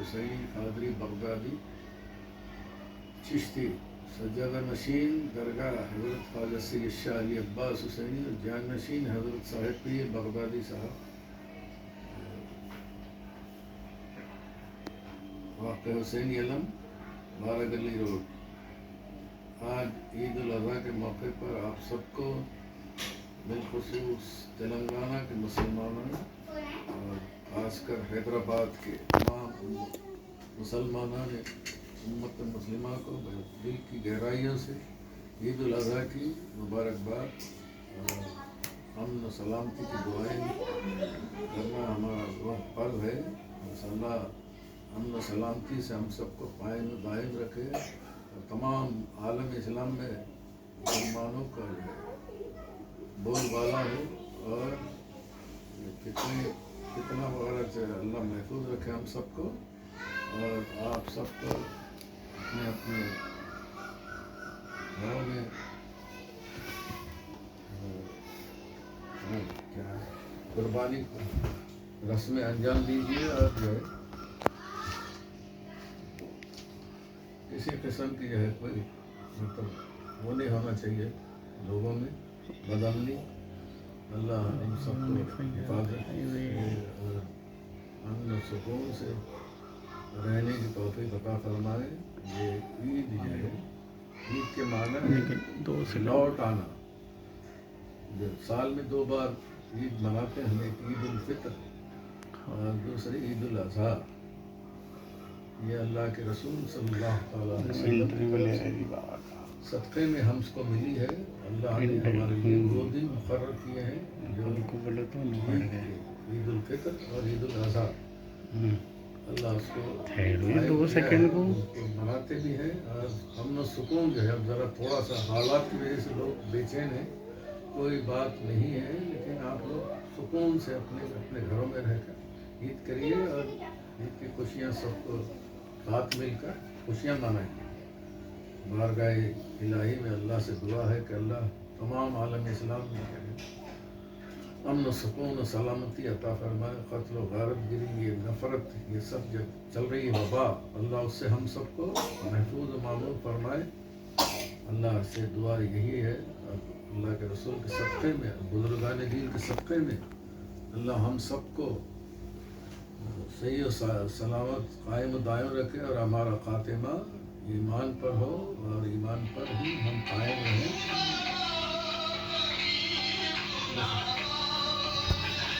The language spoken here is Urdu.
حسینی قادری بغدادی چشتی سجادہ نشین درگاہ حضرت خواجہ سید شاہ علی عباس حسینی اور جان نشین حضرت صاحب پیر بغدادی صاحب، واقع حسینی علم 12 گلی روڈ۔ آج عید الاضحیٰ کے موقع پر آپ سب کو بالخصوص تلنگانہ کے مسلمانوں اور خاص کر حیدرآباد کے تمام مسلمانوں نے امت مسلمہ کو دل کی گہرائیوں سے عید الاضحیٰ کی مبارکباد اور امن و سلامتی کی دعائیں کرنا ہمارا وہ فرض ہے۔ انشاءاللہ امن و سلامتی سے ہم سب کو قائم و دائم رکھے اور تمام عالم اسلام میں مسلمانوں کا بول بالا ہو اور کتنا وغیرہ سے اللہ محفوظ رکھے ہم سب کو، اور آپ سب کو اپنے اپنے گھروں میں قربانی رسمیں انجام دیجیے، اور جو ہے کسی قسم کی جو ہے کوئی مطلب وہ نہیں ہونا چاہیے لوگوں میں بدامنی۔ اللہ ہم سب کو حفاظت اور امن و سکون سے رہنے کی توفیق عطا فرمائے۔ یہ عید جو ہے، عید کے معنی لوٹ آنا۔ سال میں 2 بار عید مناتے ہیں، ایک عید الفطر اور دوسری عید الاضحیٰ۔ یہ اللہ کے رسول صلی اللہ تعالیٰ علیہ وسلم صدقے میں ہم کو ملی ہے۔ اللہ نے ہمارے لیے 2 دن مقرر کیے ہیں، جو عید الفطر اور عید الاضحیٰ۔ اللہ اس کو مناتے بھی ہیں، اور امن و سکون جو ہے، اب ذرا تھوڑا سا حالات کی وجہ سے لوگ بے چین ہیں، کوئی بات نہیں ہے، لیکن آپ لوگ سکون سے اپنے گھروں میں رہ کر عید کریے اور عید کی خوشیاں سب کو ساتھ مل کر خوشیاں منائیں۔ بارگاہ الہی میں اللہ سے دعا ہے کہ اللہ تمام عالم اسلام میں امن و سکون و سلامتی عطا فرمائے۔ قتل و غارت گری، یہ نفرت، یہ سب جب چل رہی وبا، اللہ اس سے ہم سب کو محفوظ و معمول فرمائے۔ اللہ سے دعا یہی ہے، اللہ کے رسول کے صدقے میں، بزرگان دین کے صدقے میں اللہ ہم سب کو صحیح و سلامت قائم و دائم رکھے، اور ہمارا خاتمہ ایمان پر ہو، اور ایمان پر ہی ہم قائم رہیں۔